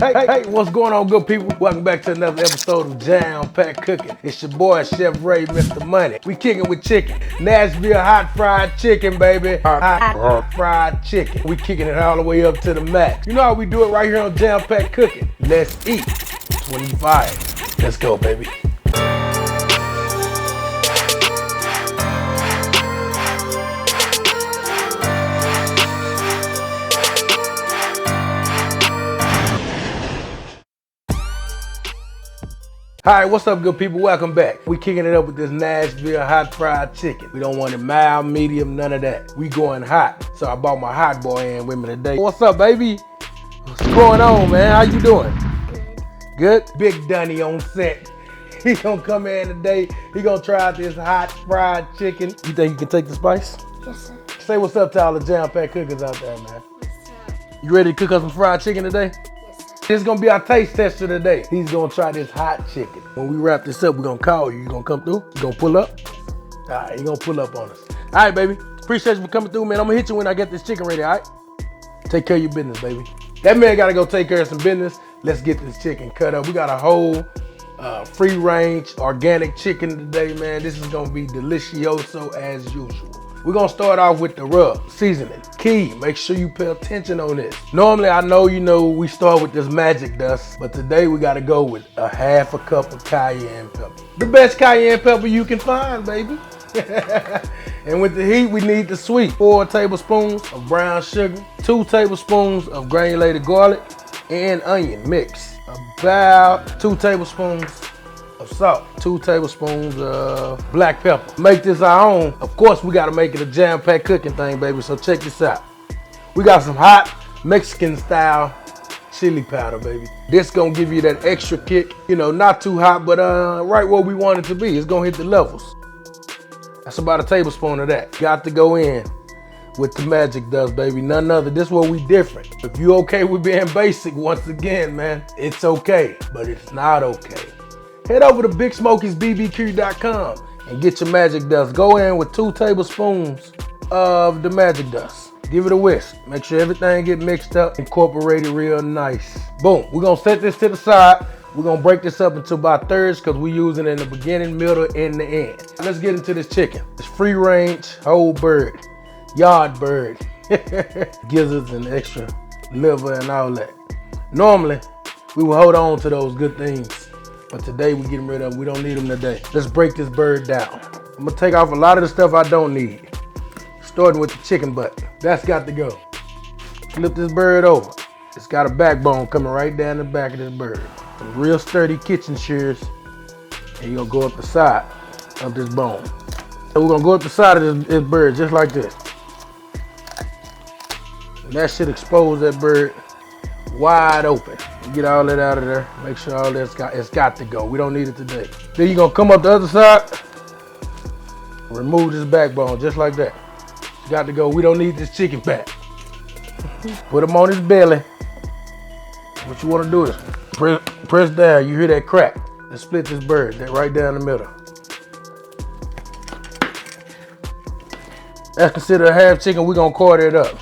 Hey, what's going on, good people? Welcome back to another episode of Jam Pack Cooking. It's your boy, Chef Ray, Mr. Money. We kicking with chicken. Nashville hot fried chicken, baby. Hot fried chicken. We kicking it all the way up to the max. You know how we do it right here on Jam Pack Cooking. Let's eat. 25. Let's go, baby. All right, what's up, good people? Welcome back. We kicking it up with this Nashville hot fried chicken. We don't want it mild, medium, none of that. We going hot. So I brought my hot boy in with me today. What's up, baby? What's going on, man? How you doing? Good. Big Dunny on set. He gonna come in today. He gonna try out this hot fried chicken. You think you can take the spice? Yes, sir. Say what's up to all the Jam Pack cookers out there, man. What's up? You ready to cook us some fried chicken today? This is gonna be our taste tester today. He's gonna try this hot chicken. When we wrap this up, we're gonna call you. You gonna come through? You gonna pull up? All right, you gonna pull up on us. All right, baby. Appreciate you for coming through, man. I'm gonna hit you when I get this chicken ready, all right? Take care of your business, baby. That man gotta go take care of some business. Let's get this chicken cut up. We got a whole free range organic chicken today, man. This is gonna be delicioso as usual. We're gonna start off with the rub, seasoning. Key, make sure you pay attention on this. Normally, I know we start with this magic dust, but today we gotta go with a half a cup of cayenne pepper. The best cayenne pepper you can find, baby. And with the heat, we need the sweet. 4 tablespoons of brown sugar, 2 tablespoons of granulated garlic, and onion mix. About 2 tablespoons of salt, 2 tablespoons of black pepper. Make this our own. Of course, we gotta make it a jam pack cooking thing, baby, so check this out. We got some hot Mexican style chili powder, baby. This gonna give you that extra kick. You know, not too hot, but right where we want it to be. It's gonna hit the levels. That's about a tablespoon of that. Got to go in with the magic dust, baby. None other. This is where we different. If you okay with being basic, once again, man, it's okay, but it's not okay. Head over to BigSmokeysBBQ.com and get your magic dust. Go in with 2 tablespoons of the magic dust. Give it a whisk. Make sure everything get mixed up, incorporated real nice. Boom. We're gonna set this to the side. We're gonna break this up into about thirds because we're using it in the beginning, middle, and the end. Let's get into this chicken. It's free range, whole bird, yard bird. Gizzards and extra liver and all that. Normally, we will hold on to those good things. But today we getting rid of them. We don't need them today. Let's break this bird down. I'm gonna take off a lot of the stuff I don't need. Starting with the chicken butt. That's got to go. Flip this bird over. It's got a backbone coming right down the back of this bird. Some real sturdy kitchen shears. And you're gonna go up the side of this bone. So we're gonna go up the side of this bird just like this. And that should expose that bird wide open. Get all that out of there. Make sure all that's it's got to go. We don't need it today. Then you're gonna come up the other side. Remove this backbone just like that. It's got to go. We don't need this chicken fat. Put him on his belly. What you want to do is press down. You hear that crack? Let's split this bird right down the middle. That's considered a half chicken. We're gonna quarter it up.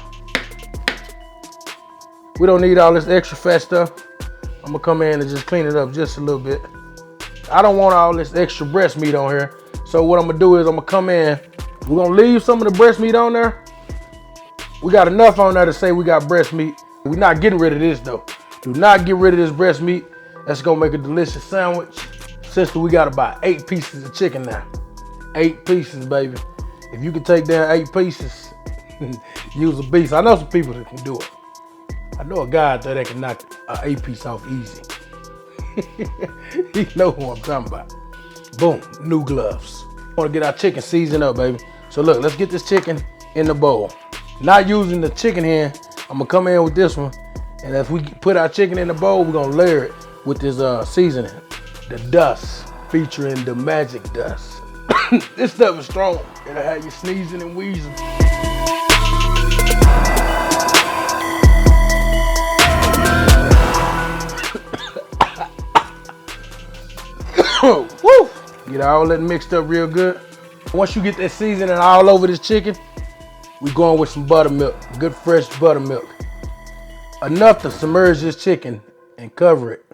We don't need all this extra fat stuff. I'm gonna come in and just clean it up just a little bit. I don't want all this extra breast meat on here. So what I'm gonna do is I'm gonna come in. We're gonna leave some of the breast meat on there. We got enough on there to say we got breast meat. We're not getting rid of this though. Do not get rid of this breast meat. That's gonna make a delicious sandwich. Sister, we got about 8 pieces of chicken now. 8 pieces, baby. If you can take down 8 pieces, use a beast. I know some people that can do it. I know a guy out there that can knock an 8 piece off easy. You know who I'm talking about. Boom, new gloves. Want to get our chicken seasoned up, baby. So look, let's get this chicken in the bowl. Not using the chicken hen, I'm gonna come in with this one. And as we put our chicken in the bowl, we're gonna layer it with this seasoning. The dust, featuring the magic dust. This stuff is strong. It'll have you sneezing and wheezing. Woo! Get all that mixed up real good. Once you get that seasoning all over this chicken, we're going with some buttermilk, good fresh buttermilk. Enough to submerge this chicken and cover it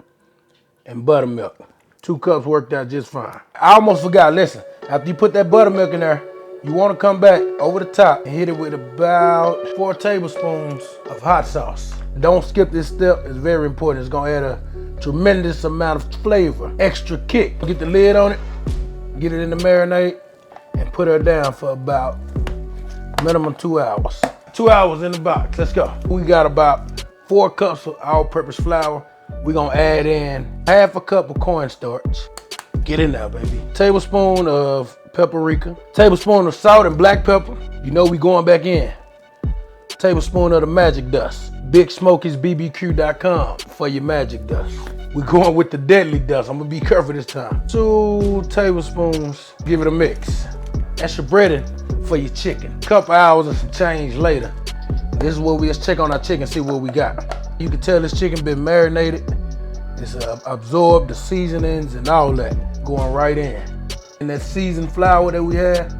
in buttermilk. 2 cups worked out just fine. I almost forgot, listen, after you put that buttermilk in there, you want to come back over the top and hit it with about 4 tablespoons of hot sauce. Don't skip this step, it's very important. It's gonna add a tremendous amount of flavor, extra kick. Get the lid on it, get it in the marinade, and put her down for about minimum 2 hours. 2 hours in the box, let's go. We got about 4 cups of all-purpose flour. We're gonna add in half a cup of cornstarch. Get in there, baby. Tablespoon of paprika. Tablespoon of salt and black pepper. You know we going back in. Tablespoon of the magic dust. BigSmokeysBBQ.com for your magic dust. We're going with the deadly dust. I'm gonna be careful this time. 2 tablespoons. Give it a mix. That's your breading for your chicken. Couple hours and some change later. This is what we just check on our chicken, see what we got. You can tell this chicken been marinated. It's absorbed the seasonings and all that going right in. And that seasoned flour that we had,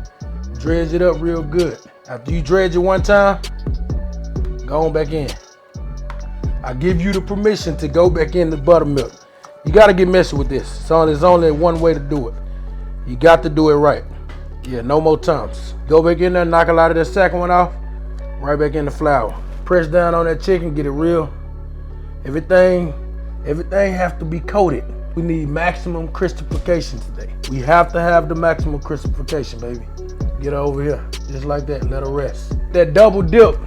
dredge it up real good. After you dredge it one time, go on back in. I give you the permission to go back in the buttermilk. You gotta get messy with this. So there's only one way to do it. You got to do it right. Yeah, no more times. Go back in there, knock a lot of that second one off, right back in the flour. Press down on that chicken, get it real. Everything has to be coated. We need maximum crispification today. We have to have the maximum crispification, baby. Get her over here, just like that, let her rest. That double dip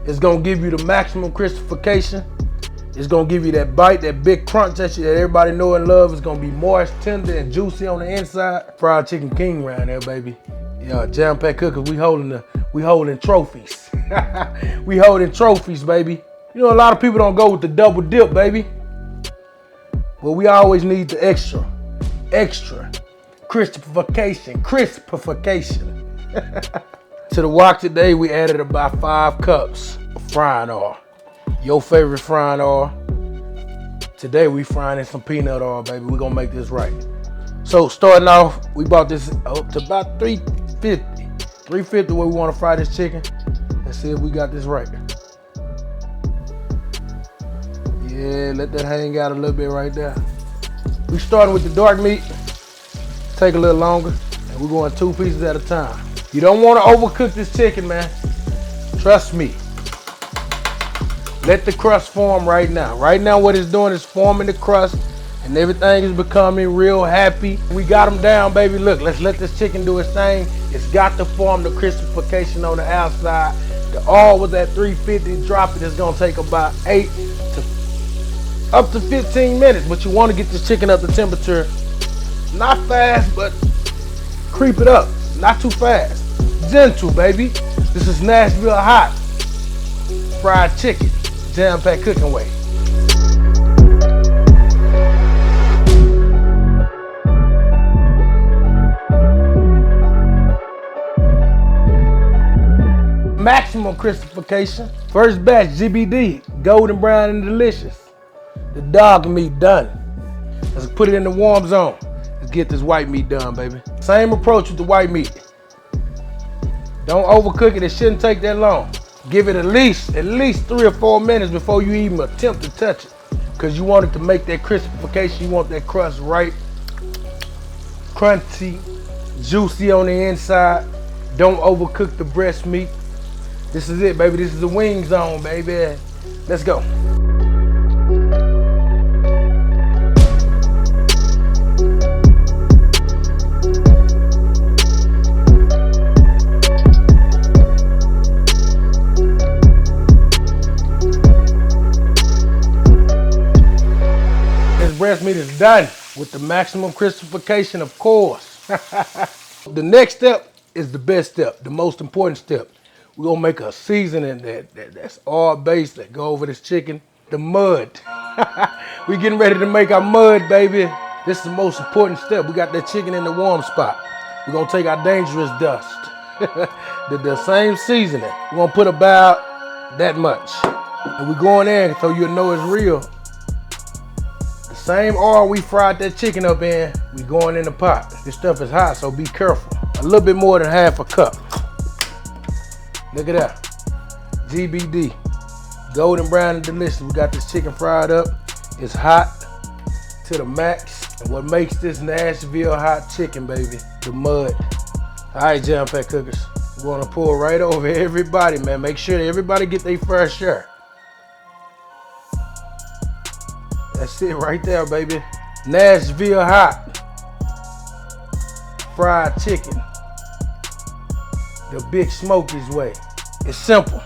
is gonna give you the maximum crispification. It's gonna give you that bite, that big crunch that everybody know and love. It's gonna be moist, tender, and juicy on the inside. Fried chicken king around there, baby. Yeah, jam pack cookers, we holding trophies. We holding trophies, baby. You know, a lot of people don't go with the double dip, baby. But we always need the extra crispification. To the wok today, we added about 5 cups of frying oil. Your favorite frying oil. Today we frying in some peanut oil, baby. We're gonna make this right. So starting off, we bought this up to about 350. 350 where we wanna fry this chicken. Let's see if we got this right. Yeah, let that hang out a little bit right there. We starting with the dark meat. Take a little longer, and we're going 2 pieces at a time. You don't want to overcook this chicken, man. Trust me. Let the crust form right now. Right now, what it's doing is forming the crust, and everything is becoming real happy. We got them down, baby. Look, let's let this chicken do its thing. It's got to form the crispification on the outside. The oil was at 350. Drop it. It's gonna take about 8 to up to 15 minutes, but you want to get this chicken up to temperature. Not fast, but creep it up. Not too fast. Gentle, baby. This is Nashville hot fried chicken, jam pack cooking way. Maximum crispification. First batch, GBD, golden brown and delicious. The dog meat done. Let's put it in the warm zone. Let's get this white meat done, baby. Same approach with the white meat. Don't overcook it. It shouldn't take that long. Give it at least 3 or 4 minutes before you even attempt to touch it, because you want it to make that crispification. You want that crust right, crunchy, juicy on the inside. Don't overcook the breast meat. This is it, baby. This is the wing zone, baby. Let's go. Breast meat is done with the maximum crispification, of course. The next step is the best step, the most important step. We're gonna make a seasoning that's all based that go over this chicken. The mud. We getting ready to make our mud, baby. This is the most important step. We got that chicken in the warm spot. We're gonna take our dangerous dust. the same seasoning. We're gonna put about that much. And we're going in so you'll know it's real. Same oil we fried that chicken up in, we going in the pot. This stuff is hot, so be careful. A little bit more than half a cup. Look at that. GBD, golden brown and delicious. We got this chicken fried up. It's hot to the max. And what makes this Nashville hot chicken, baby, the mud. All right, Jam Pack Cookers. We're gonna pour right over everybody, man. Make sure that everybody get their fair share. That's it right there, baby. Nashville hot fried chicken. The Big Smokies way. It's simple.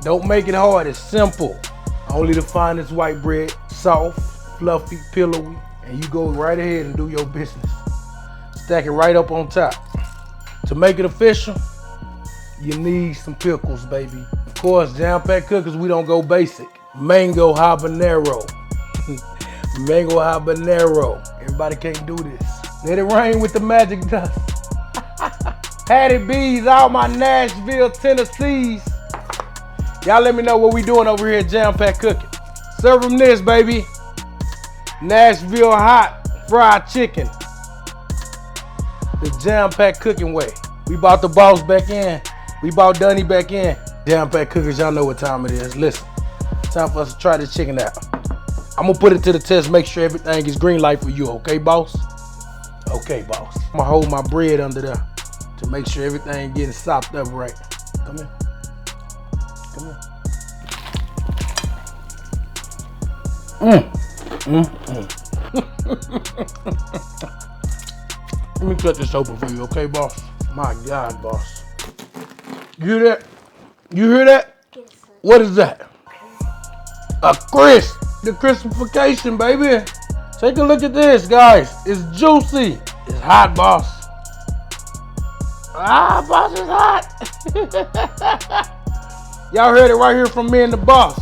Don't make it hard, it's simple. Only the finest white bread, soft, fluffy, pillowy, and you go right ahead and do your business. Stack it right up on top. To make it official, you need some pickles, baby. Of course, Jam Pack Cookers, we don't go basic. Mango habanero. Mango habanero. Everybody can't do this. Let it rain with the magic dust. Hattie B's, all my Nashville, Tennessees. Y'all let me know what we doing over here at Jam Pack Cooking. Serve them this, baby. Nashville hot fried chicken. The Jam Pack Cooking way. We brought the boss back in. We brought Dunny back in. Jam Pack Cookers, y'all know what time it is. Listen, time for us to try this chicken out. I'm gonna put it to the test, make sure everything is green light for you, okay, boss? Okay, boss. I'm gonna hold my bread under there to make sure everything getting sopped up right. Come here. Come here. Let me cut this open for you, okay, boss? My God, boss. You hear that? You hear that? Yes, sir. What is that? A crisp. The crispification, baby. Take a look at this, guys. It's juicy. It's hot, boss. Ah, boss is hot. Y'all heard it right here from me and the boss.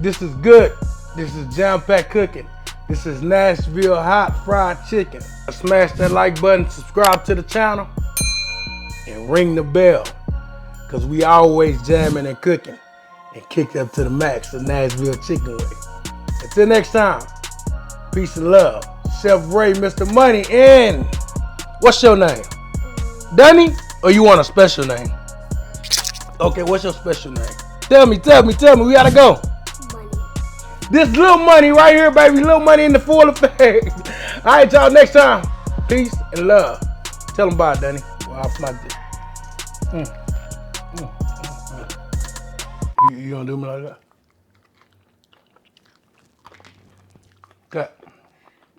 This is good. This is Jam Pack Cooking. This is Nashville hot fried chicken. Smash that like button, subscribe to the channel, and ring the bell. Cause we always jamming and cooking and kicked up to the max the Nashville chicken way. Until next time, peace and love. Chef Ray, Mr. Money, and what's your name? Dunny? Or you want a special name? Okay, what's your special name? Tell me, we gotta go. Money. This Little Money right here, baby. Little Money in the full effect. All right, y'all, next time. Peace and love. Tell them bye, Dunny. Well, I'll fly this. You gonna do me like that? Okay.